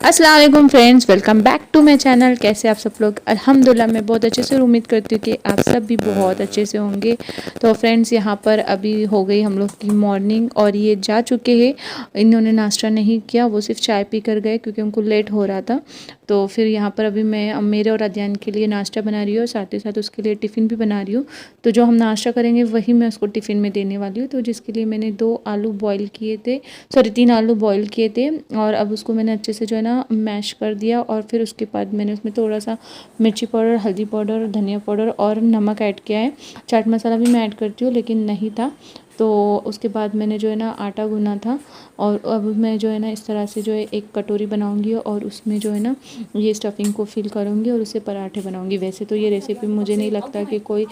अस्सलाम वालेकुम friends, welcome back to my channel. कैसे आप सब लोग? अल्हम्दुलिल्लाह मैं बहुत अच्छे से, उम्मीद करती हूँ कि आप सब भी बहुत अच्छे से होंगे। तो फ्रेंड्स यहाँ पर अभी हो गई हम लोग की मॉर्निंग और ये जा चुके हैं। इन्होंने नाश्ता नहीं किया, वो सिर्फ चाय पी कर गए क्योंकि उनको लेट हो रहा था। तो फिर यहाँ पर अभी मैं मेरे और अदयान के लिए नाश्ता बना रही हूँ और साथ ही साथ उसके लिए टिफ़िन भी बना रही हूँ। तो जो हम नाश्ता करेंगे वही मैं उसको टिफ़िन में देने वाली हूँ। तो जिसके लिए मैंने 2 आलू बॉईल किए थे, सॉरी 3 आलू बॉईल किए थे और अब उसको मैंने अच्छे से जो है ना मैश कर दिया। और फिर उसके बाद मैंने उसमें थोड़ा सा मिर्ची पाउडर, हल्दी पाउडर, धनिया पाउडर और नमक ऐड किया है। चाट मसाला भी मैं ऐड करती हूँ लेकिन नहीं था, तो उसके बाद मैंने जो है ना आटा गूँना था। और अब मैं जो है ना इस तरह से जो है एक कटोरी बनाऊंगी और उसमें जो है ना ये स्टफिंग को फिल करूंगी और उससे पराठे बनाऊंगी। वैसे तो ये रेसिपी मुझे नहीं लगता कि कोई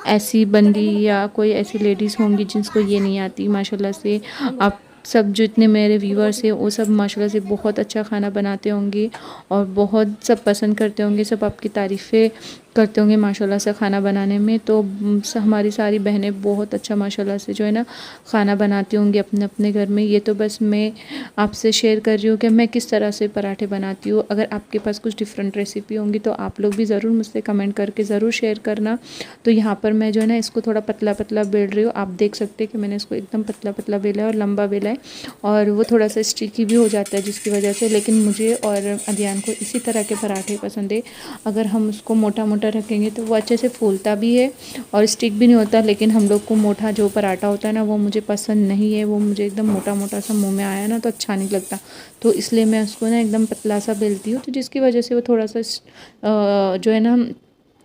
ऐसी बंदी या कोई ऐसी लेडीज़ होंगी जिसको ये नहीं आती। माशाल्लाह से आप सब जितने मेरे व्यूअर्स हैं वो सब माशाल्लाह से बहुत अच्छा खाना बनाते होंगे और बहुत सब पसंद करते होंगे, सब आपकी तारीफ़ें करते होंगे माशाल्लाह से खाना बनाने में। तो हमारी सारी बहनें बहुत अच्छा माशाल्लाह से जो है ना खाना बनाती होंगी अपने अपने घर में। ये तो बस मैं आपसे शेयर कर रही हूँ कि मैं किस तरह से पराठे बनाती हूँ। अगर आपके पास कुछ डिफरेंट रेसिपी होंगी तो आप लोग भी ज़रूर मुझसे कमेंट करके ज़रूर शेयर करना। तो यहाँ पर मैं जो है ना इसको थोड़ा पतला पतला बेल रही हूँ। आप देख सकते हैं कि मैंने इसको एकदम पतला पतला बेला है और लंबा बेला है और वो थोड़ा सा स्टिकी भी हो जाता है जिसकी वजह से। लेकिन मुझे और अदयान को इसी तरह के पराठे पसंद है। अगर हम उसको मोटा मोटा रखेंगे तो वो अच्छे से फूलता भी है और स्टिक भी नहीं होता। लेकिन हम लोग को मोटा जो पराठा होता है ना वो मुझे पसंद नहीं है। वो मुझे एकदम मोटा मोटा सा मुंह में आया ना तो अच्छा नहीं लगता। तो इसलिए मैं उसको ना एकदम पतला सा बेलती हूँ, तो जिसकी वजह से वो थोड़ा सा जो है ना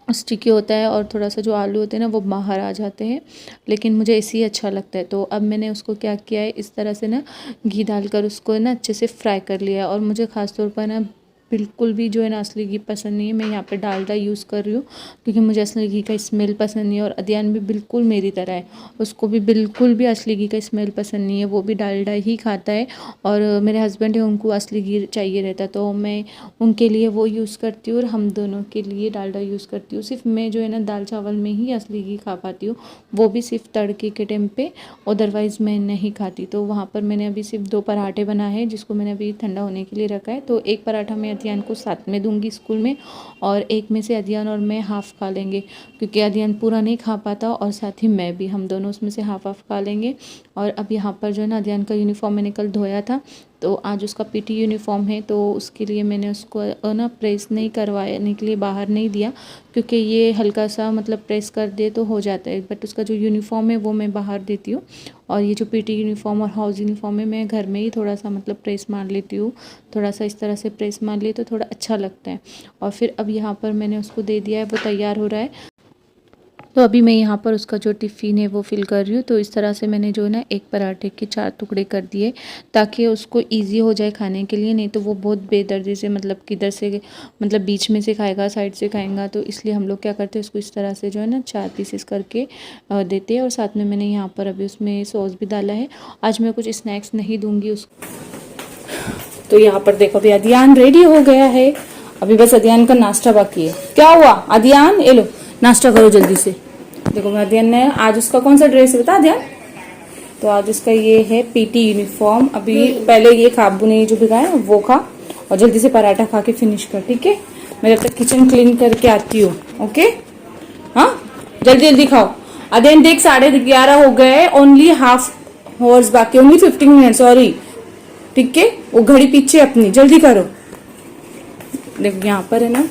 स्टिकी होता है और थोड़ा सा जो आलू होते हैं ना वो बाहर आ जाते हैं। लेकिन मुझे ऐसे ही अच्छा लगता है। तो अब मैंने उसको क्या किया है, इस तरह से ना घी डालकर उसको ना अच्छे से फ्राई कर लिया। और मुझे ख़ास तौर पर ना बिल्कुल भी जो है ना असली घी पसंद नहीं है। मैं यहाँ पे डालडा यूज़ कर रही हूँ क्योंकि मुझे असली घी का स्मेल पसंद नहीं है। और अदयान भी बिल्कुल मेरी तरह है, उसको भी बिल्कुल भी असली घी का स्मेल पसंद नहीं है, वो भी डालडा ही खाता है। और मेरे हस्बैंड है उनको असली घी चाहिए रहता, तो मैं उनके लिए वो यूज़ करती हूँ और हम दोनों के लिए डालडा यूज़ करती हूँ। सिर्फ मैं जो है ना दाल चावल में ही असली घी खा पाती हूँ, वो भी सिर्फ तड़के के टाइम पे, अदरवाइज़ मैं नहीं खाती। तो वहाँ पर मैंने अभी सिर्फ 2 पराठे बनाए हैं जिसको मैंने अभी ठंडा होने के लिए रखा है। तो एक पराठा मैं अदयान को साथ में दूंगी स्कूल में और एक में से अदयान और मैं हाफ़ खा लेंगे क्योंकि अदयान पूरा नहीं खा पाता और साथ ही मैं भी, हम दोनों उसमें से हाफ़ हाफ़ खा लेंगे। और अब यहाँ पर जो है ना अदयान का यूनिफॉर्म मैंने कल धोया था, तो आज उसका पीटी यूनिफॉर्म है तो उसके लिए मैंने उसको ना प्रेस नहीं करवाने के लिए बाहर नहीं दिया क्योंकि ये हल्का सा मतलब प्रेस कर दे तो हो जाता है। बट उसका जो यूनिफॉर्म है वो मैं बाहर देती हूँ और ये जो पीटी यूनिफॉर्म और हाउस यूनिफॉर्म है मैं घर में ही थोड़ा सा मतलब प्रेस मार लेती हूँ। थोड़ा सा इस तरह से प्रेस मार लिए तो थोड़ा अच्छा लगता है। और फिर अब यहाँ पर मैंने उसको दे दिया है, वो तैयार हो रहा है। तो अभी मैं यहाँ पर उसका जो टिफ़िन है वो फिल कर रही हूँ। तो इस तरह से मैंने जो है ना एक पराठे के 4 टुकड़े कर दिए ताकि उसको इजी हो जाए खाने के लिए। नहीं तो वो बहुत बेदर्दी से मतलब किधर से मतलब बीच में से खाएगा, साइड से खाएगा। तो इसलिए हम लोग क्या करते हैं, उसको इस तरह से जो है ना 4 पीसेस करके देते हैं। और साथ में मैंने यहाँ पर अभी उसमें सॉस भी डाला है। आज मैं कुछ स्नैक्स नहीं दूँगी उसको। तो यहाँ पर देखो अभी अदयान रेडी हो गया है, अभी बस अदयान का नाश्ता बाकी है। क्या हुआ अदयान, ये लो नाश्ता करो जल्दी से। देखो अदयान ने आज उसका कौन सा ड्रेस है बता अदयान? तो आज उसका ये है पीटी यूनिफॉर्म। अभी पहले ये खाबू ने जो भिगाया वो खा और जल्दी से पराठा खा के फिनिश कर, ठीक है? मैं जब तक किचन क्लीन करके आती हूँ, ओके? हाँ जल्दी जल्दी खाओ। अदयान देख 11:30 हो गए, ओनली हाफ हॉर्स बाकी, ओनली 15 मिनट, सॉरी, ठीक है? वो घड़ी पीछे अपनी, जल्दी करो। देखो यहाँ पर है ना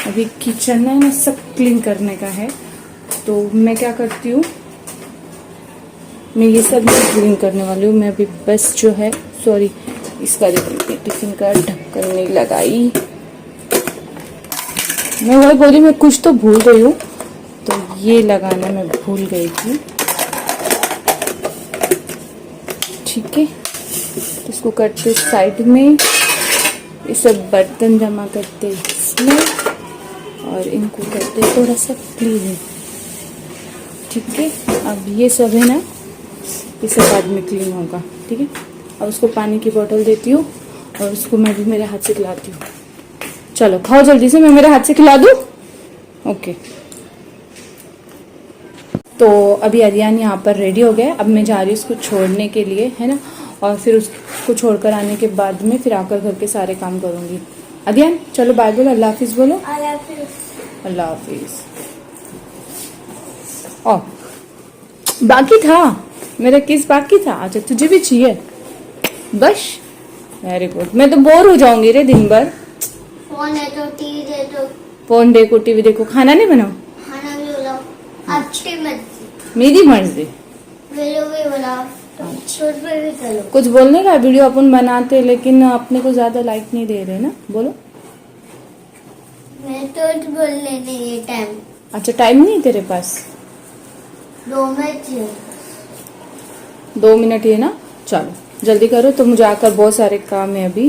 अभी किचन है ना सब क्लीन करने का है। तो मैं क्या करती हूँ, मैं ये सब क्लीन करने वाली हूँ। मैं अभी बस जो है, सॉरी, इसका देखिए टिफिन का ढक्कन नहीं लगाई। मैं वही बोली मैं कुछ तो भूल गई हूँ, तो ये लगाना मैं भूल गई थी, ठीक है? इसको करते साइड में, ये सब बर्तन जमा करते इसमें और इनको करते थोड़ा सा क्लीन, ठीक है? अब ये सब है ना ये सब बाद में क्लीन होगा, ठीक है? अब उसको पानी की बोतल देती हूँ और उसको मैं भी मेरे हाथ से खिलाती हूँ। चलो खाओ जल्दी से, मैं मेरे हाथ से खिला दूँ, ओके? तो अभी अदयान यहाँ पर रेडी हो गया। अब मैं जा रही हूँ उसको छोड़ने के लिए, है ना? और फिर उसको छोड़कर आने के बाद में फिर आकर घर के सारे काम करूँगी। अदियान चलो बाय बोलो, अल्लाह हाफिज़ बोलो। अल्लाह हाफिज़। ओ बाकी था मेरा किस बाकी था? अच्छा तुझे भी चाहिए? बस वेरी गुड। मैं तो बोर हो जाऊंगी रे दिन भर। फोन है तो टीवी दे दो। फोन देखो टीवी देखो, खाना नहीं बनाओ? खाना भी बनाओ, आपकी मर्जी। मेरी मर्जी। वीडियो भी बनाओ, शूट भी करो। कुछ बोलने का? वीडियो अपन बनाते लेकिन अपने को ज्यादा लाइक नहीं दे रहे ना, बोलो। मैं तो बोलने नहीं ये टाइम। अच्छा टाइम नहीं तेरे पास? 2 मिनट है। 2 मिनट है ना, चलो जल्दी करो। तो मुझे आकर बहुत सारे काम है अभी,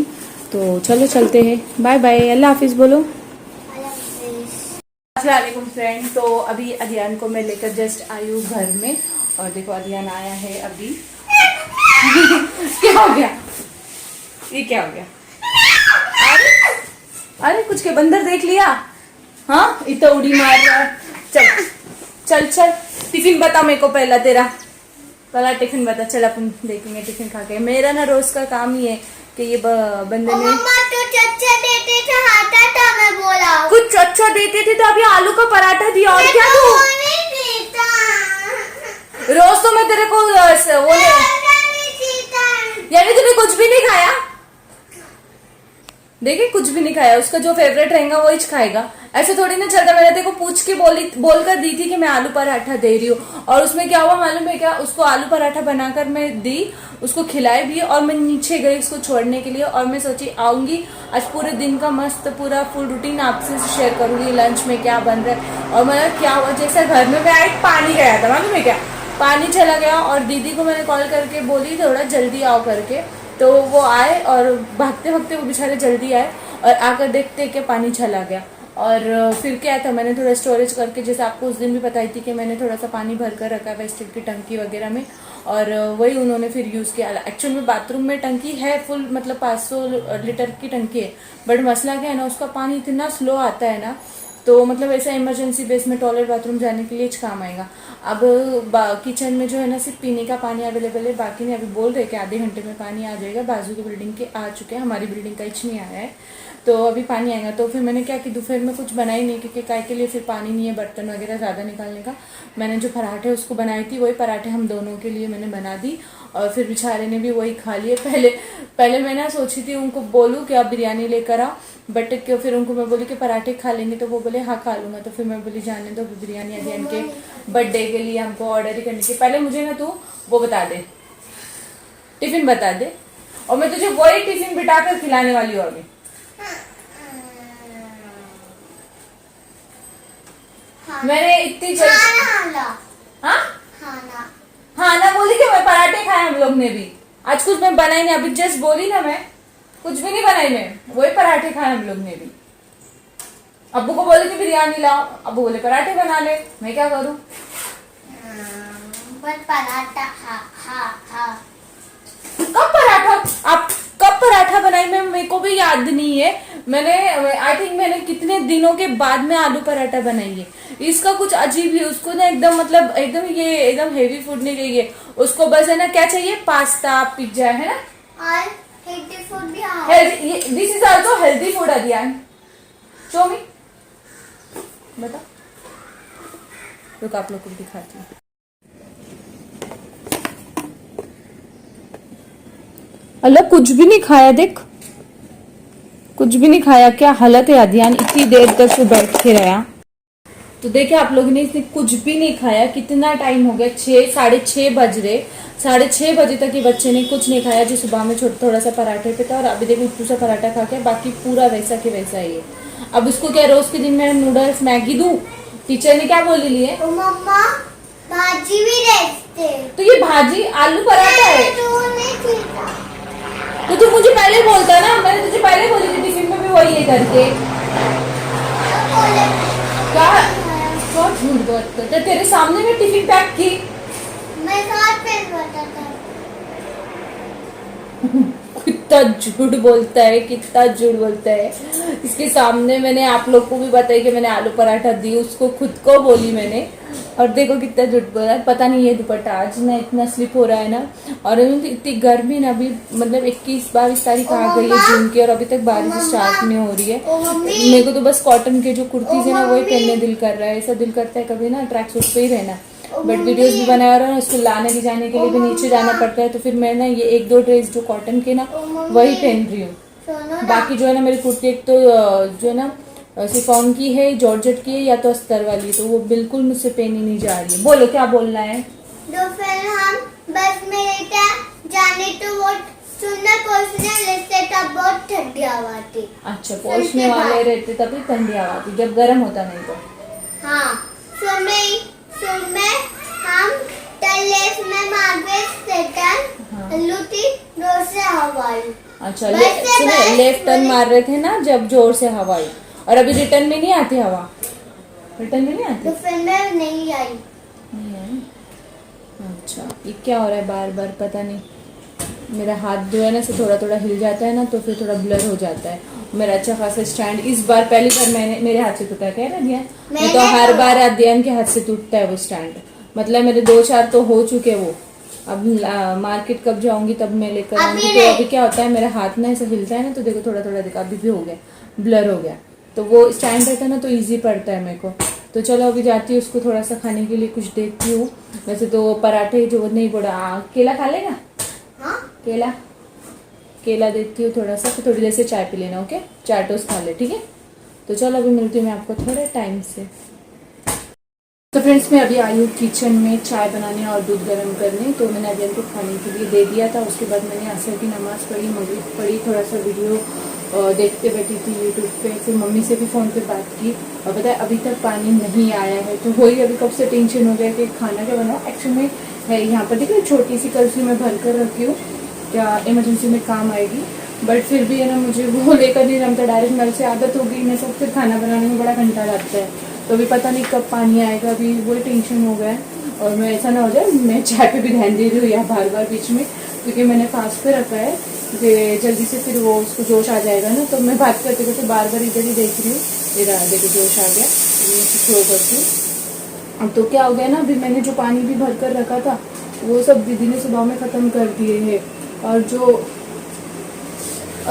तो चलो चलते हैं। बाय बाय, अल्लाह हाफिज़ बोलो। अस्सलाम वालेकुम फ्रेंड। तो अभी अदियान को मैं लेकर जस्ट आई हूँ घर में, और देखो अदियान आया है अभी। क्या हो गया? ये क्या हो गया? अरे कुछ के बंदर देख लिया? हाँ इतना उड़ी मार रहा है। चल चल चल टिफिन बता मेरे को पहला तेरा, पहला टिफिन बता। चल अपन देखेंगे टिफिन खा के। मेरा ना रोज का काम ही है कि ये बंदे ने तो चच्चा देते थे, खाता था मैं बोला। कुछ अच्छा देते थे तो अभी आलू का पराठा दिया, और क्या तो दूं? नहीं देता। रोज तो मैं तेरे को वो यानी तूने कुछ भी नहीं खाया? देखिए कुछ भी नहीं खाया, उसका जो फेवरेट रहेगा वो ही खाएगा। ऐसे थोड़ी ना चलता। मैंने तेरे को पूछ के बोल कर दी थी कि मैं आलू पराठा दे रही हूँ, और उसमें क्या हुआ मालूम है क्या? उसको आलू पराठा बनाकर मैं दी, उसको खिलाई भी, और मैं नीचे गई उसको छोड़ने के लिए। और मैं सोची आऊंगी आज पूरे दिन का मस्त पूरा फुल रूटीन आपसे शेयर करूंगी, लंच में क्या बन रहा है। और मतलब क्या हुआ, जैसे घर में मैं आई पानी गया था मालूम है क्या? पानी चला गया, और दीदी को मैंने कॉल करके बोली थोड़ा जल्दी आओ करके, तो वो आए और भागते भागते वो बेचारे जल्दी आए, और आकर देखते कि पानी चला गया। और फिर क्या था, मैंने थोड़ा स्टोरेज करके, जैसे आपको उस दिन भी बताई थी कि मैंने थोड़ा सा पानी भर कर रखा है स्टील की टंकी वगैरह में, और वही उन्होंने फिर यूज़ किया। एक्चुअल में बाथरूम में टंकी है फुल, मतलब 500 लीटर की टंकी है, बट मसला क्या है ना, उसका पानी इतना स्लो आता है ना, तो मतलब ऐसा इमरजेंसी बेस में टॉयलेट बाथरूम जाने के लिए काम आएगा। अब किचन में जो है ना सिर्फ पीने का पानी अवेलेबल है, बाकी नहीं। अभी बोल रहे कि आधे घंटे में पानी आ जाएगा, बाजू की बिल्डिंग के आ चुके हैं, हमारी बिल्डिंग का कुछ नहीं आया है, तो अभी पानी आएगा। तो फिर मैंने क्या कि दोपहर में कुछ बनाई नहीं, क्योंकि काय के लिए फिर पानी नहीं है बर्तन वगैरह ज़्यादा निकालने का। मैंने जो पराठे उसको बनाई थी, वही पराठे हम दोनों के लिए मैंने बना दी, और फिर बेचारे ने भी वही खा लिए। पहले मैं ना सोची थी उनको बोलूँ कि आप बिरयानी लेकर आओ, बट क्यों फिर उनको मैं बोली कि पराठे खा लेंगे, तो वो बोले हाँ खा लूँगा। तो फिर मैं बोली जाने दो, बिरयानी अदियान के बर्थडे के लिए हमको ऑर्डर ही करने के पहले मुझे ना तू वो बता दे, टिफिन बता दे, और मैं तुझे वही टिफिन बिठा कर खिलाने वाली हूँ अभी। मैंने इतनी जल्दी हाँ ना बोली कि मैं पराठे खाए हम लोग ने भी। आज कुछ मैं बनाई नहीं, अभी जस्ट बोली ना, मैं कुछ भी नहीं बनाई, मैं वही पराठे खाए हम लोग ने भी। अब्बू को बोले कि बिरयानी लाओ, अब्बू बोले पराठे बना ले, मैं क्या करूं? पराठा कब पराठा आप कब पराठा बनाई मैं, मेरे को भी याद नहीं है। मैंने आई थिंक मैंने कितने दिनों के बाद में आलू पराठा बनाई है। इसका कुछ अजीब है, उसको ना एकदम मतलब एकदम ये एकदम हेवी फूड नहीं चाहिए उसको, बस है ना क्या चाहिए, पास्ता पिज्जा है ना, और हेल्दी फूड भी है। This is also healthy food Adiyan. Show मी, बता रुक आप लोग को दिखाती हूँ। अल्लाह कुछ भी नहीं खाया, देख कुछ भी नहीं खाया। क्या हालत है अदियान, इतनी देर तक वो बैठ के रहा। तो देखिए आप लोगों ने, इसने कुछ भी नहीं खाया। कितना टाइम हो गया, 6 बज रहे, 6:30 बजे तक ये बच्चे ने कुछ नहीं खाया। जो सुबह में थोड़ा सा पराठे पे था, और अभी देखो इतना सा पराठा खा के, बाकी पूरा वैसा के वैसा ही है। अब इसको क्या रोज के दिन में नूडल्स मैगी दूं? टीचर ने क्या बोली ली है? मम्मा भाजी भी देते। तो ये भाजी आलू पराठा है, तो तू मुझे पहले बोलता ना, मैंने तुझे पहले बोली थी टिफिन में भी वही है करके। क्या झूठ बात करते, तेरे सामने में टिफिन पैक की, मैं साथ में बताता। कितना झूठ बोलता है, कितना झूठ बोलता है। इसके सामने मैंने आप लोग को भी बताया कि मैंने आलू पराठा दी, उसको खुद को बोली मैंने, और देखो कितना झूठ बोला है, पता नहीं ये दुपट्टा आज ना इतना स्लिप हो रहा है ना। और अभी इतनी गर्मी ना, अभी मतलब 21-22 तारीख आ गई है जून की और अभी तक बारिश स्टार्ट नहीं हो रही है। मेरे को तो बस कॉटन के जो कुर्तीज है ना वही पहनने दिल कर रहा है। ऐसा दिल करता है कभी ना ट्रैक सूट पे ही रहना, बट वीडियोस भी बनाया और ना उसको लाने ले जाने के लिए भी नीचे जाना पड़ता है, तो फिर मैं ना ये 1-2 ड्रेस जो कॉटन के ना वही पहन रही हूँ। बाकी जो है ना मेरी कुर्ती एक तो जो है ना शिफॉन की है, जॉर्जेट की है या तो अस्तर वाली, तो वो बिल्कुल मुझसे पहनी नहीं जा रही है। बोलो क्या बोलना है। तो फिर हम बस में रहते जाने तो वो सुनना पहुंचने लगते तब बहुत ठंडी हवा आती। अच्छा, पहुंचने वाले रहते तभी ठंडी हवा आती, जब गर्म होता नहीं तो। हाँ, सुबह हम टलेस में मार्केट सेटल लुटी जोर से हवा आई। अच्छा, लेफ्ट टर्न मार रहे थे ना जब जोर से हवा आई, और अभी रिटर्न में नहीं आती हवा, रिटर्न में नहीं आती तो फिर मैं नहीं आई। अच्छा, ये क्या हो रहा है बार बार पता नहीं। मेरा हाथ जो है ना से थोड़ा थोड़ा हिल जाता है ना तो फिर थोड़ा ब्लर हो जाता है। मेरा अच्छा खासा स्टैंड इस बार पहली बार मैंने मेरे हाथ से टूटा है, कह रहा दिया मैं तो हर बार अध्ययन के हाथ से टूटता है वो स्टैंड। मतलब मेरे 2-4 तो हो चुके वो। अब मार्केट कब जाऊंगी तब मैं लेकर आऊंगी। तो अभी क्या होता है मेरा हाथ ना ऐसे हिलता है ना तो देखो थोड़ा थोड़ा देखो अभी भी हो गया, ब्लर हो गया। तो वो स्टैंड रहता है ना तो इजी पड़ता है मेरे को। तो चलो अभी जाती हूँ उसको थोड़ा सा खाने के लिए कुछ देखती हूँ। वैसे तो पराठे जो नहीं बोला, केला खा लेगा? हाँ? केला देती हूँ थोड़ा सा, तो थोड़ी देर से चाय पी लेना। ओके, 4 टोस्ट खा ले, ठीक है। तो चलो अभी मिलती हूँ मैं आपको थोड़े टाइम से। तो फ्रेंड्स मैं अभी आई हूँ किचन में चाय बनाने और दूध गर्म करने। तो मैंने अभी इनको खाने के लिए दे दिया था। उसके बाद मैंने असर की नमाज़ पढ़ी, मगरिब पढ़ी, थोड़ा सा वीडियो देखते बैठी थी यूट्यूब पे। फिर मम्मी से भी फ़ोन पे बात की और पता है अभी तक पानी नहीं आया है। तो वही अभी कब से टेंशन हो गया कि खाना क्या बनाओ। एक्चुअली में है यहाँ पर देखिए छोटी सी कलसी में भर कर रखी हूँ, क्या इमरजेंसी में काम आएगी। बट फिर भी है ना मुझे वो लेकर नहीं जमता, डायरेक्ट नल से आदत हो गई मैं सब। फिर खाना बनाने में बड़ा घंटा लगता है, तो अभी पता नहीं कब पानी आएगा, अभी वही टेंशन हो गया है। और मैं ऐसा ना हो जाए मैं चाय पे भी ध्यान दे रही हूँ या बार बार बीच में, क्योंकि मैंने फास्ट पे रखा है कि जल्दी से फिर वो उसको जोश आ जाएगा ना। तो मैं बात करते करते बार बार इधर ही देख रही हूँ, इधर देखो जोश आ गया, ये थ्रो करती हूँ। अब तो क्या हो गया ना, अभी मैंने जो पानी भी भर कर रखा था वो सब दीदी ने सुबह में ख़त्म कर दिए है। और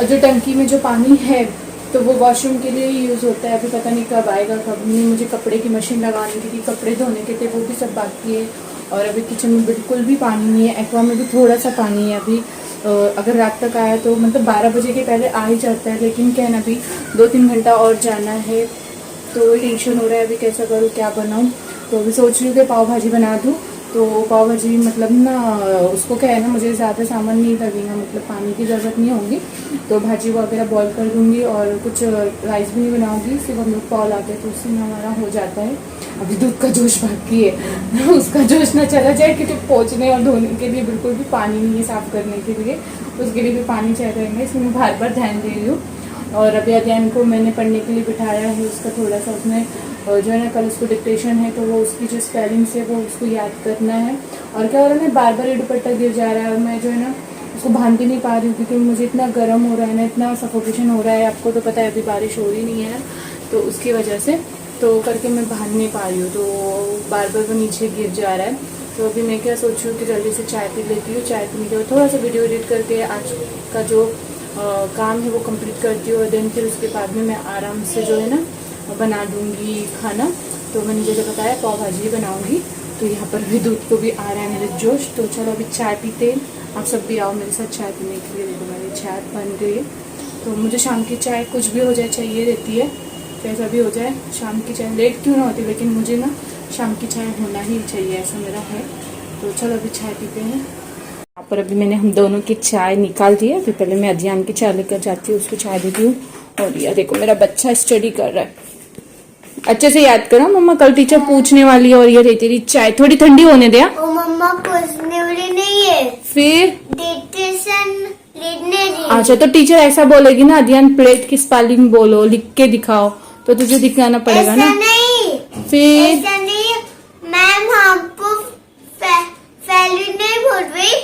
जो टंकी में जो पानी है तो वो वॉशरूम के लिए ही यूज़ होता है। अभी पता नहीं कब आएगा कब नहीं। मुझे कपड़े की मशीन लगाने की थी, कपड़े धोने के थे, वो भी सब बाकी है। और अभी किचन में बिल्कुल भी पानी नहीं है। एक्वा में भी थोड़ा सा पानी है अभी। अगर रात तक आया तो मतलब 12 बजे के पहले आ ही जाता है, लेकिन क्या है ना अभी 2-3 घंटा और जाना है। तो टेंशन हो रहा है अभी कैसा करूँ, क्या बनाऊँ। तो अभी सोच रही हूँ कि पाव भाजी बना दूँ। तो पाव भाजी मतलब ना उसको क्या है ना मुझे ज़्यादा सामान नहीं लगेगा, मतलब पानी की ज़रूरत नहीं होगी। तो भाजी वगैरह बॉईल कर दूँगी और कुछ राइस भी नहीं बनाऊँगी, सिर्फ हम लोग पाव लाते हैं तो उससे हमारा हो जाता है। अभी दूध का जोश बाकी है उसका जोश ना चला जाए, क्योंकि पोंछने और धोने के लिए बिल्कुल भी पानी नहीं है, साफ़ करने के लिए उसके लिए भी पानी चाहिए रहेंगे, इसलिए मैं बार बार ध्यान दे रही हूँ। और अभी अध्ययन को मैंने पढ़ने के लिए बिठाया है, उसका थोड़ा सा उसमें जो है ना कल उसको डिक्टेशन है तो वो उसकी जो स्पेलिंग्स है वो उसको याद करना है। और क्या हो रहा है ना बार बार ये दुपट्टा गिर जा रहा है और मैं जो है ना उसको बांध भी नहीं पा रही हूँ, क्योंकि मुझे इतना गर्म हो रहा है ना, इतना सफोकेशन हो रहा है। आपको तो पता है अभी बारिश हो रही नहीं है ना, तो उसकी वजह से तो करके मैं बांध नहीं पा रही हूँ, तो बार बार वो नीचे गिर जा रहा है। तो अभी मैं क्या सोच रही हूँ कि जल्दी से चाय पी लेती हूँ। चाय पीने के बाद थोड़ा सा वीडियो एडिट करके आज का जो काम है वो कंप्लीट करती हूँ, और देन फिर उसके बाद में मैं आराम से जो है ना बना दूँगी खाना। तो मैंने जैसे बताया पाव भाजी बनाऊँगी। तो यहाँ पर भी दूध को भी आ रहा है मेरे जोश। तो चलो अभी चाय पीते हैं, आप सब भी आओ मेरे साथ चाय पीने के लिए। देखो मेरी चाय बन गई है। तो मुझे शाम की चाय कुछ भी हो जाए चाहिए रहती है, कैसा भी हो जाए शाम की चाय, लेट क्यों ना होती, लेकिन मुझे ना शाम की चाय होना ही चाहिए, ऐसा मेरा है। तो चलो अभी चाय पीते हैं। यहाँ पर अभी मैंने हम दोनों की चाय निकाल दी है। फिर पहले मैं अध्ययन की चाय लेकर जाती हूँ, उसको चाय देती हूँ। और यह देखो मेरा बच्चा स्टडी कर रहा है, अच्छे से याद करो मम्मा कल टीचर पूछने वाली है। और ये रही तेरी चाय, थोड़ी ठंडी होने दे। ओ मम्मा पूछने वाली नहीं है, फिर डिक्टेशन लिखने दी। अच्छा तो टीचर ऐसा बोलेगी ना अध्ययन प्लेट की स्पेलिंग बोलो, लिख के दिखाओ, तो तुझे दिखाना पड़ेगा ना। नहीं, फिर ऐसा नहीं मैम, हमको फैली नहीं बोल रही,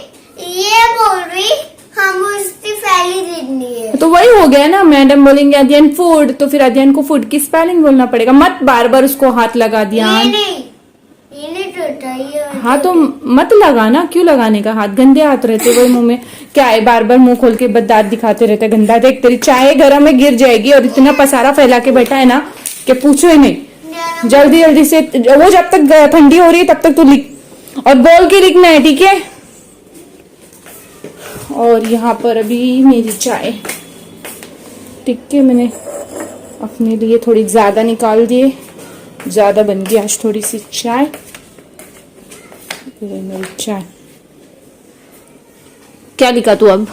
ये बोल रही हम उसकी फैली लिखनी है। तो वही हो गया ना, मैडम बोलेंगे अध्ययन फूड, तो फिर अध्ययन को फूड की स्पेलिंग बोलना पड़ेगा। मत बार बार उसको हाथ लगा दिया। ये नहीं होता है ये। हाँ तो मत लगाना, क्यों लगाने का, हाथ गंदे हाथ रहते वही मुंह में, क्या है बार बार मुंह खोल के दांत दिखाते रहते गंदा। देख तेरी चाय गरम में गिर जाएगी और इतना पसारा फैला के बैठा है ना कि पूछो ही नहीं। जल्दी जल्दी से, वो जब तक ठंडी हो रही है तब तक तू लिख, और बोल के लिखना है, ठीक है। और यहाँ पर अभी मेरी चाय, ठीक है, मैंने अपने लिए थोड़ी ज्यादा निकाल दिए, ज्यादा बन गई आज थोड़ी सी चाय। मेरी चाय क्या लिखा तू, अब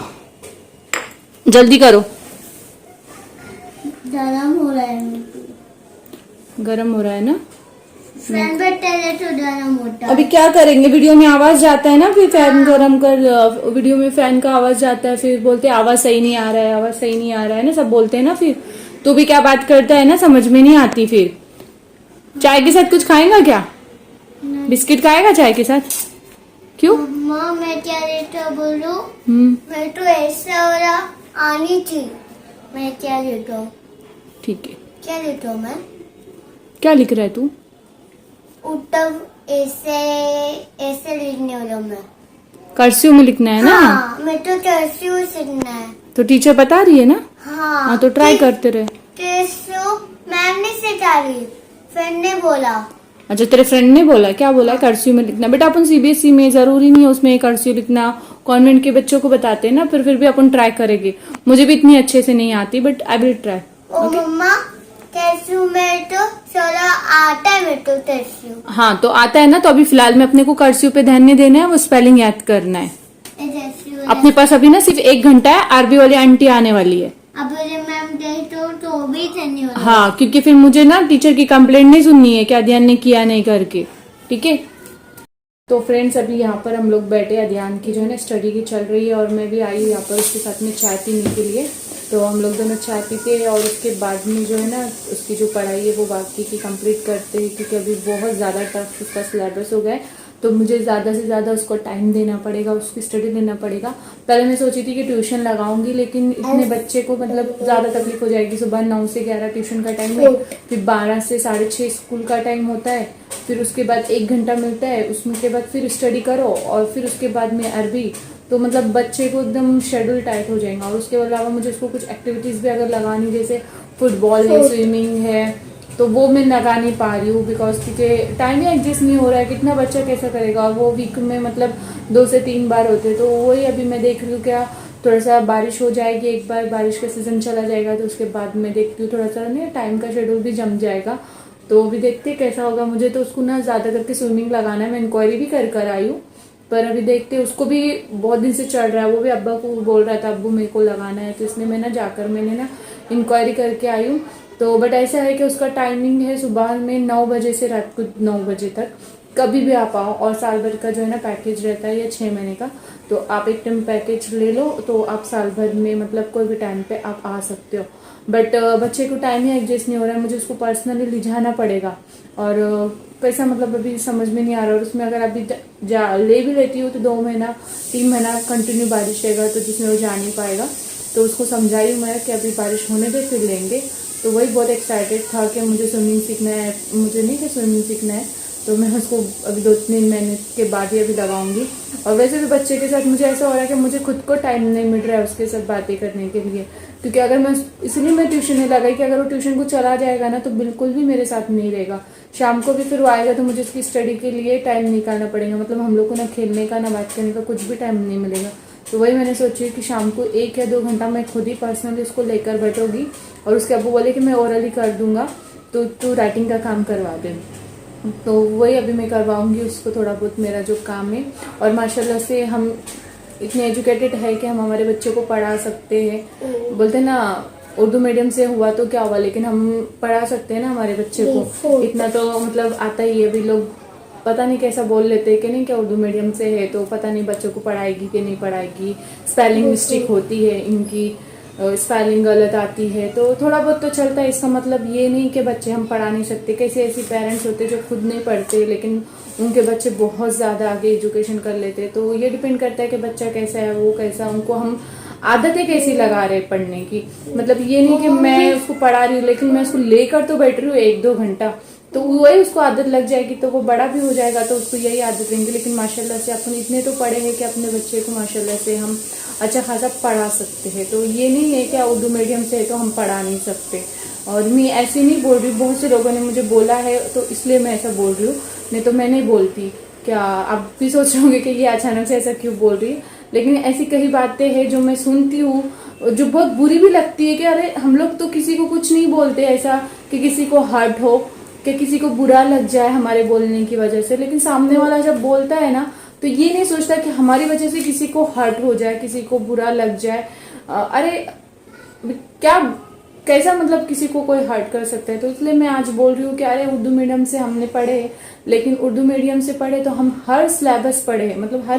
जल्दी करो। गरम हो रहा है, गरम हो रहा है ना, फैन बैठा है तो गरम होता है। अभी क्या करेंगे, वीडियो में आवाज जाता है ना, फिर फैन गरम कर, वीडियो में फैन का आवाज जाता है, फिर बोलते हैं आवाज सही नहीं आ रहा है, आवाज सही नहीं आ रहा है ना, सब बोलते हैं ना। फिर तू भी क्या बात करता है ना, समझ में नहीं आती। फिर चाय के साथ कुछ खाएगा क्या, बिस्किट खाएगा चाय के साथ, क्यों? मम्मा मैं क्या लेता बोलूं, मैं तो ऐसा हो रहा आनी थी, मैं क्या लेता हूँ, ठीक है, क्या लेता हूँ मैं, क्या लिख रहा है तू? उत्तम ऐसे ऐसे लिखने वाला हूँ मैं। कर्सिव में लिखना है ना? हाँ, मैं तो कर्सिव सीखना है। तो टीचर बता रही है ना? हाँ तो ट्राई करते रहे। कर्सिव मैम ने सिखा रही, फ्रेंड ने बोला। अच्छा तेरे फ्रेंड ने बोला, क्या बोला? कर्सिव में लिखना। बेटा अपन सीबीएसई में जरूरी नहीं है उसमें कर्सिव लिखना, कॉन्वेंट के बच्चों को बताते हैं ना, फिर भी अपन ट्राई करेंगे। मुझे भी इतनी अच्छे से नहीं आती, बट आई विल ट्राई। मम्मा कर्सिव में तो सारा आता है, मेरे तो कर्सिव। हाँ तो आता है ना, तो अभी फिलहाल में अपने को कर्सिव पे ध्यान नहीं देना है, वो स्पेलिंग याद करना है। अपने पास अभी ना सिर्फ 1 घंटा है, आरबी वाली आंटी आने वाली है। अब मैम गई तो भी करनी होगी। हाँ क्योंकि फिर मुझे ना टीचर की कंप्लेंट नहीं सुननी है, क्या ध्यान ने किया नहीं करके, ठीक है। तो फ्रेंड्स अभी यहाँ पर हम लोग बैठे, अध्ययन की जो है ना स्टडी की चल रही है, और मैं भी आई यहाँ पर उसके साथ में चाय पीने के लिए। तो हम लोग दोनों चाय पीते हैं और उसके बाद में जो है ना उसकी जो पढ़ाई है वो बाकी की कंप्लीट करते हैं, क्योंकि अभी बहुत ज़्यादा टफ उसका सिलेबस हो गया है, तो मुझे ज़्यादा से ज़्यादा उसको टाइम देना पड़ेगा, उसकी स्टडी लेना पड़ेगा। पहले मैं सोची थी कि ट्यूशन लगाऊंगी, लेकिन इतने बच्चे को मतलब ज़्यादा तकलीफ हो जाएगी। सुबह 9 से 11 ट्यूशन का टाइम है, फिर 12 से 6:30 स्कूल का टाइम होता है, फिर उसके बाद 1 घंटा मिलता है, उसमें के बाद फिर स्टडी करो, और फिर उसके बाद में अरबी। तो मतलब बच्चे को एकदम शेड्यूल टाइट हो जाएगा। और उसके अलावा मुझे उसको कुछ एक्टिविटीज़ भी अगर लगानी, जैसे फुटबॉल है, स्विमिंग है, तो वो मैं लगा नहीं पा रही हूँ, बिकॉज क्योंकि टाइम ही एडजस्ट नहीं हो रहा है। कितना बच्चा कैसा करेगा, और वो वीक में मतलब 2 से 3 बार होते हैं। तो वही अभी मैं देख रही हूँ, क्या थोड़ा सा बारिश हो जाएगी, एक बार बारिश का सीजन चला जाएगा, तो उसके बाद मैं देखती हूँ थोड़ा सा नहीं टाइम का शेड्यूल भी जम जाएगा, तो भी देखते कैसा होगा। मुझे तो उसको ना ज़्यादा करके स्विमिंग लगाना है, मैं इंक्वायरी भी कर आई हूँ, पर अभी देखते उसको भी बहुत दिन से चल रहा है, वो भी अब्बा को बोल रहा था अब्बू मेरे को लगाना है, तो इसलिए मैं ना जाकर मैंने ना इंक्वायरी करके आई हूँ। तो बट ऐसा है कि उसका टाइमिंग है सुबह में 9 बजे से रात को 9 बजे तक, कभी भी आ पाओ, और साल भर का जो है ना पैकेज रहता है या 6 महीने का, तो आप एक टाइम पैकेज ले लो, तो आप साल भर में मतलब कोई भी टाइम पे आप आ सकते हो। बट बच्चे को टाइम ही एडजस्ट नहीं हो रहा है, मुझे उसको पर्सनली ले जाना पड़ेगा, और कैसा मतलब अभी समझ में नहीं आ रहा। और उसमें अगर अभी ले भी लेती हूँ तो 2 महीना 3 महीना कंटिन्यू बारिश रहेगा, तो जिसमें वो जा नहीं पाएगा। तो उसको समझाई मैं कि अभी बारिश होने दे फिर लेंगे। तो वही बहुत एक्साइटेड था कि मुझे स्विमिंग सीखना है, मुझे नहीं कि स्विमिंग सीखना है, तो मैं उसको अभी 2-3 महीने के बाद ही अभी लगाऊंगी। और वैसे भी बच्चे के साथ मुझे ऐसा हो रहा है कि मुझे खुद को टाइम नहीं मिल रहा है उसके साथ बातें करने के लिए, क्योंकि अगर मैं इसलिए मैं ट्यूशन नहीं लगाई कि अगर वो ट्यूशन को चला जाएगा ना तो बिल्कुल भी मेरे साथ नहीं रहेगा। शाम को भी फिर वो आएगा तो मुझे उसकी स्टडी के लिए टाइम निकालना पड़ेगा, मतलब हम लोग को ना खेलने का ना बात करने का कुछ भी टाइम नहीं मिलेगा। तो वही मैंने सोची कि शाम को 1 या 2 घंटा मैं खुद ही पर्सनली उसको लेकर बैठूंगी, और उसके अब्बू बोले कि मैं ओरली कर दूंगा, तो तू राइटिंग का काम करवा दे। तो वही अभी मैं करवाऊंगी उसको थोड़ा बहुत मेरा जो काम है। और माशाल्लाह से हम इतने एजुकेटेड है कि हम हमारे बच्चों को पढ़ा सकते हैं। बोलते ना उर्दू मीडियम से हुआ तो क्या हुआ, लेकिन हम पढ़ा सकते हैं ना हमारे बच्चे को, इतना तो मतलब आता ही है। अभी लोग पता नहीं कैसा बोल लेते हैं कि नहीं क्या उर्दू मीडियम से है तो पता नहीं बच्चों को पढ़ाएगी कि नहीं पढ़ाएगी, स्पेलिंग मिस्टेक होती है इनकी, स्पेलिंग गलत आती है, तो थोड़ा बहुत तो चलता है। इसका मतलब ये नहीं कि बच्चे हम पढ़ा नहीं सकते। कैसे ऐसे पेरेंट्स होते जो खुद नहीं पढ़ते लेकिन उनके बच्चे बहुत ज़्यादा आगे एजुकेशन कर लेते हैं। तो ये डिपेंड करता है कि बच्चा कैसा है, वो कैसा, उनको हम आदतें कैसी लगा रहे पढ़ने की। मतलब ये नहीं कि मैं उसको पढ़ा रही हूँ लेकिन मैं उसको लेकर तो बैठ रही हूँ 1-2 घंटा, तो वही उसको आदत लग जाएगी, तो वो बड़ा भी हो जाएगा तो उसको यही आदत रहेंगी। लेकिन माशाल्लाह से अपन इतने तो पढ़े हैं कि अपने बच्चे को माशाल्लाह से हम अच्छा खासा पढ़ा सकते हैं। तो ये नहीं है कि उर्दू मीडियम से है तो हम पढ़ा नहीं सकते। और मैं ऐसे नहीं बोल रही, बहुत से लोगों ने मुझे बोला है तो इसलिए मैं ऐसा बोल रही हूँ, नहीं तो मैं नहीं बोलती। क्या आप भी सोच रहे होंगे कि ये अचानक से ऐसा क्यों बोल रही है, लेकिन ऐसी कई बातें हैं जो मैं सुनती हूँ जो बहुत बुरी भी लगती है कि अरे हम लोग तो किसी को कुछ नहीं बोलते ऐसा कि किसी को हर्ट हो, कि किसी को बुरा लग जाए हमारे बोलने की वजह से। लेकिन सामने वाला जब बोलता है ना तो ये नहीं सोचता कि हमारी वजह से किसी को हर्ट हो जाए, किसी को बुरा लग जाए। अरे क्या कैसा मतलब किसी को कोई हर्ट कर सकता है। तो इसलिए मैं आज बोल रही हूँ कि अरे उर्दू मीडियम से हमने पढ़े, लेकिन उर्दू मीडियम से पढ़े तो हम हर सिलेबस पढ़े, मतलब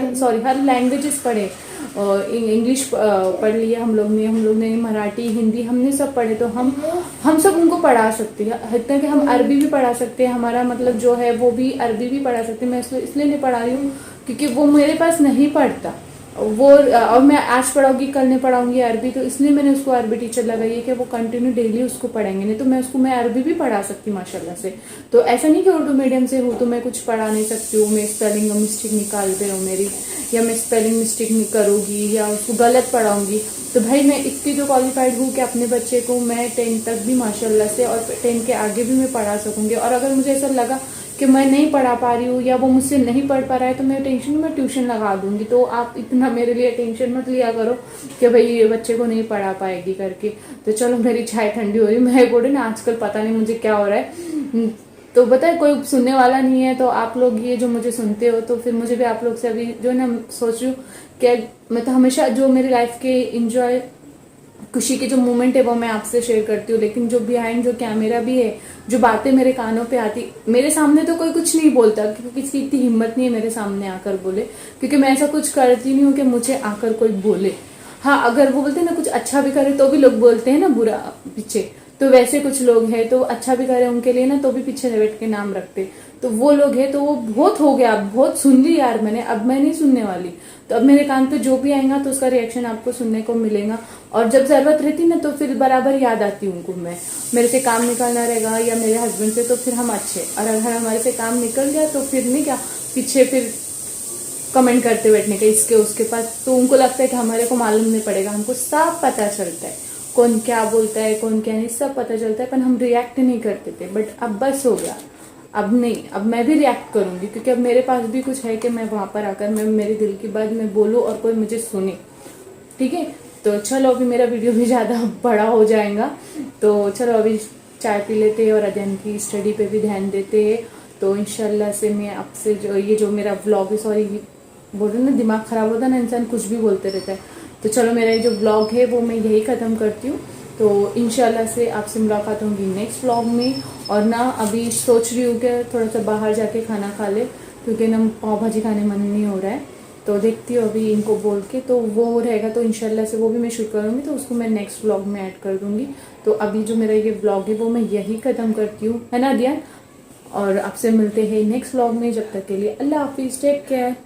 हर लैंग्वेजेस पढ़े। इंग्लिश पढ़ लिया हम लोग ने मराठी, हिंदी, हमने सब पढ़े। तो हम सब उनको पढ़ा सकते हैं, इतना कि हम अरबी भी पढ़ा सकते हैं। हमारा मतलब जो है वो भी अरबी भी पढ़ा सकते हैं। मैं इसलिए नहीं पढ़ा रही हूँ क्योंकि वो मेरे पास नहीं पढ़ता वो, और मैं आज पढ़ाऊंगी कल नहीं पढ़ाऊंगी अरबी, तो इसलिए मैंने उसको अरबी टीचर लगाई है कि वो कंटिन्यू डेली उसको पढ़ेंगे। नहीं तो मैं अरबी भी पढ़ा सकती माशाल्लाह से। तो ऐसा नहीं कि उर्दू मीडियम से हूँ तो मैं कुछ पढ़ा नहीं सकती हूँ, मैं स्पेलिंग मिस्टेक निकाल दे हूँ मेरी, या मैं स्पेलिंग मिस्टेक नहीं करूँगी या उसको गलत पढ़ाऊंगी। तो भाई मैं इतनी जो क्वालिफाइड हूँ कि अपने बच्चे को मैं 10 तक भी माशाल्लाह से और 10 के आगे भी मैं पढ़ा सकूंगी। और अगर मुझे ऐसा लगा कि मैं नहीं पढ़ा पा रही हूँ या वो मुझसे नहीं पढ़ पा रहा है तो मैं टेंशन में ट्यूशन लगा दूंगी। तो आप इतना मेरे लिए टेंशन मत लिया करो कि भाई ये बच्चे को नहीं पढ़ा पाएगी करके। तो चलो मेरी चाय ठंडी हो रही, मैं बोल रही ना आजकल पता नहीं मुझे क्या हो रहा है। तो बताए कोई सुनने वाला नहीं है, तो आप लोग ये जो मुझे सुनते हो तो फिर मुझे भी आप लोग से अभी जो ना सोच रही हूँ कि मैं तो हमेशा जो मेरी लाइफ के इंजॉय खुशी के जो मोमेंट है वो मैं आपसे शेयर करती हूँ। लेकिन जो बिहाइंड जो कैमरा भी है, जो बातें मेरे कानों पे आती, मेरे सामने तो कोई कुछ नहीं बोलता क्योंकि किसी की इतनी हिम्मत नहीं है मेरे सामने आकर बोले, क्योंकि मैं ऐसा कुछ करती नहीं हूँ कि मुझे आकर कोई बोले। हाँ अगर वो बोलते हैं ना कुछ अच्छा भी करे तो भी लोग बोलते हैं ना बुरा पीछे, तो वैसे कुछ लोग हैं तो अच्छा भी करे उनके लिए ना तो भी पीछे बैठ के नाम रखते। तो वो लोग हैं तो वो बहुत हो गया, बहुत सुन ली यार मैंने, अब मैं नहीं सुनने वाली। तो अब मेरे कान पे जो भी आएगा तो उसका रिएक्शन आपको सुनने को मिलेगा। और जब जरूरत रहती ना तो फिर बराबर याद आती हूँ उनको मैं, मेरे से काम निकालना रहेगा या मेरे हस्बैंड से तो फिर हम अच्छे, और अगर हमारे से काम निकल गया तो फिर नहीं क्या पीछे फिर कमेंट करते बैठने का इसके उसके पास। तो उनको लगता है कि हमारे को मालूम नहीं पड़ेगा, हमको सब पता चलता है कौन क्या बोलता है कौन क्या नहीं, सब पता चलता है, पर हम रिएक्ट नहीं करते थे। बट अब बस हो गया, अब नहीं, अब मैं भी रिएक्ट करूंगी क्योंकि अब मेरे पास भी कुछ है कि मैं वहां पर आकर मैं मेरे दिल की बात मैं बोलूं और कोई मुझे सुने। ठीक है, तो चलो अभी मेरा वीडियो भी ज़्यादा बड़ा हो जाएगा, तो चलो अभी चाय पी लेते हैं और अध्ययन की स्टडी पे भी ध्यान देते हैं। तो इंशाल्लाह से मैं आपसे जो मेरा व्लॉग है, सॉरी बोल रहे ना दिमाग खराब होता है ना इंसान कुछ भी बोलते रहता है। तो चलो मेरा ये जो व्लॉग है वो मैं यही ख़त्म करती हूँ। तो इंशाल्लाह से आपसे मुलाकात होंगी नेक्स्ट व्लॉग में। और ना अभी सोच रही हूँ कि थोड़ा सा बाहर जाके खाना खा ले क्योंकि ना पाव भाजी खाने मन नहीं हो रहा है। तो देखती हूँ अभी इनको बोल के, तो वो रहेगा तो इंशाल्लाह से वो भी मैं शूट करूँगी तो उसको मैं नेक्स्ट व्लॉग में ऐड कर दूँगी। तो अभी जो मेरा ये व्लॉग है वो मैं यही ख़त्म करती हूँ, है ना दिया। और आपसे मिलते हैं नेक्स्ट व्लॉग में, जब तक के लिए अल्लाह हाफिज़, टेक केयर।